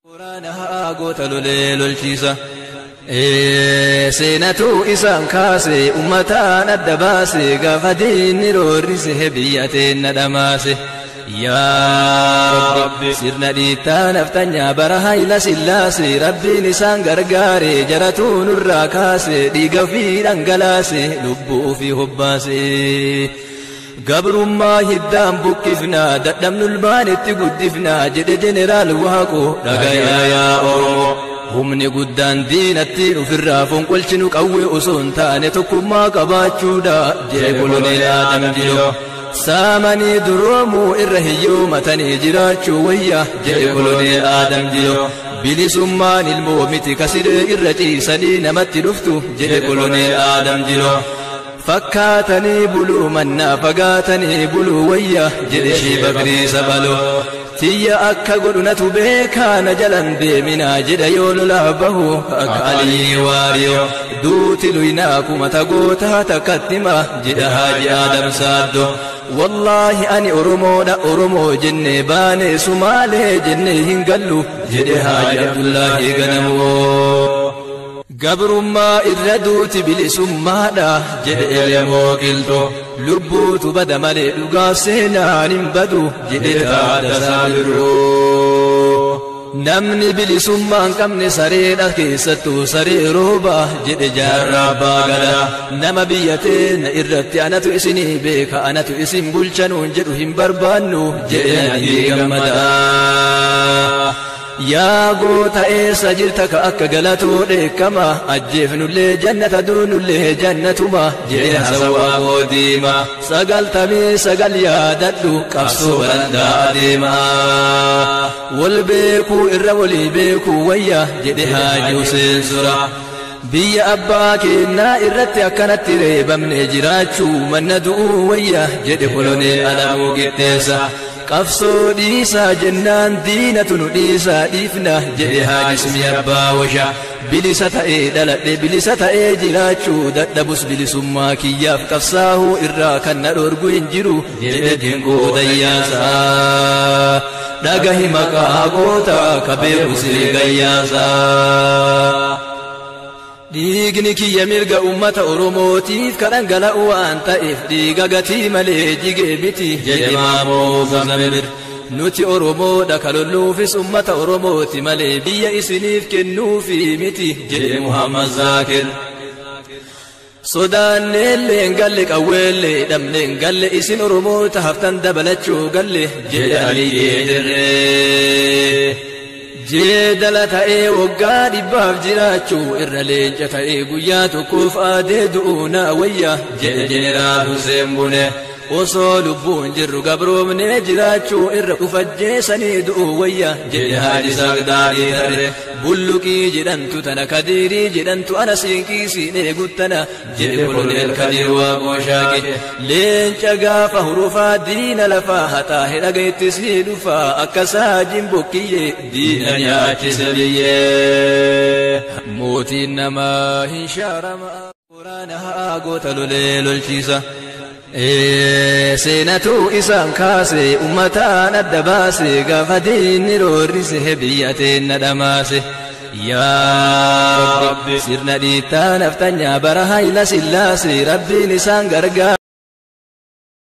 Quraana goota lolee lolchiisa seenatu isaan kaase ummataan adda baase gaafa diinni roorrise biyyateen dhamaase yaa rabbi sirna dhiittaa naftanyaa bara hayla sillaase rabbiin isaan gargaare jaratuun irraa kaase dhiiga fi dhangalaase lubbuu fi hobbaase gabrummaa hiddaan buqqifnaa dadhabnu ilmaanitti guddifnaa jedhe jeneraal Waaqoo dhagayaa yaa Oromoo humni guddaan diinatti ofirraa fonqolchinu qawwee osoo hin taane tokkummaa qabaachuudha jedhe koloneel Adam Dilo saamanii duroomuu irra hiyyoomatanii jiraachuu wayya jedhe koloneel Adam Dilo bilisummaan ilmoo miti kasiree irra ciisanii namatti dhuftu jedhe koloneel Adam Dilo fakkaatanii buluu mannaa fagaatanii buluu wayya jedhe Shii Bakrii Sabaloo tiyya akka godhunatu beekaana jalan deeminaa jedha yoo lolaa bahu akka Alii Waariyo duuti luynaa kumata gootaa takkattima jedha Haaji Adam Saaddo wallaahi ani Oromoodha Oromoo jenne baane Sumaalee jenne hin gallu jedhe Haaji Abdullaahi Ganamoo gabrummaa irra duuti bilisummaadha jedhe elemoo qilxoo lubbuutu bada malee dhugaaf seenaan hin badu jedhe Taaddasaa Birruu namni bilisummaa hin qabne sareedha keessattuu saree rooba jedhe Jaarraa Abbaa Gadaa nama biyya teenya irratti anatu isinii beeka anatu isin bulchanuun jedhu hin barbaannu jedhe Nadii Gammadaa yaa goota eessa jirta ka akka galatoo dheekkama ajjeefnullee jannata duunullee jannatuma jedhe Hasawaa Goodiima 99 yaadadhu qabsoo barandaa adeema wal beekuu irra walii beekuu wayya jedhe Haaji Huseen Sura biyya abbaa keenyaa irratti akkanatti reebamne jiraachuu manna du'uu wayya jedhe koloneel Alamuu Qixxeessa qabsoo dhiisaa jennaan diinatu nu dhiisaa dhiifna jedhe Haaji Ismii Abbaa Washa bilisa ta'ee dhaladhe bilisa ta'ee jiraachuu dadhabus bilisummaa kiyyaaf qabsaahuu irraa kan na dhorgu hin jiru jedhe Dinquu Dayyaasaa dhagahi maqaa goota ka beeku siree gayyaasaa dhiigni kiyya mirga ummata Oromootiif ka dhangala'u waan ta'eef dhiiga gatii malee jigee miti jedhe Maamoo Zamir nuti Oromoodha ka lolluufis ummata Oromooti malee biyya isiniif kennuufi miti jedhe Muhammad Zaakir sodaanneellee hin galle qawweellee dhabne hin galle isin Oromoota haftan dabalachuu galle jedhe Alii Dirree jeedala ta'ee waggaa 100 jiraachuu irra leenca ta'ee guyyaa tokkoof aadee du'uuna wayya jedhe jeneraal Huseen Bune osoo lubbuun jirru gabroomnee jiraachuu irra ufajjeessanii du'uu wayya jedhe Haaji Sagdaadii Tarre bulluqii jedhantu tana Kadiirii jedhantu ana siinqiisiinee guttana jedhe koloneel Kadiir Waaqoo Shaaqi leenca gaafa hurufaa diina lafaa hataa hedhagaittis ni dhufaa akka saajiin bokkiyyee diina nyaachise biyyee mootiin namaa hin shaarama Quraana goota lolee lolchiisa seenatu isaan kaase ummataan adda baase gaafa diinni roorrise biyyateen dhamaase yaa rabbi sirna dhiittaa naftanyaa bara hayla sillaase rabbiin isaan gargaare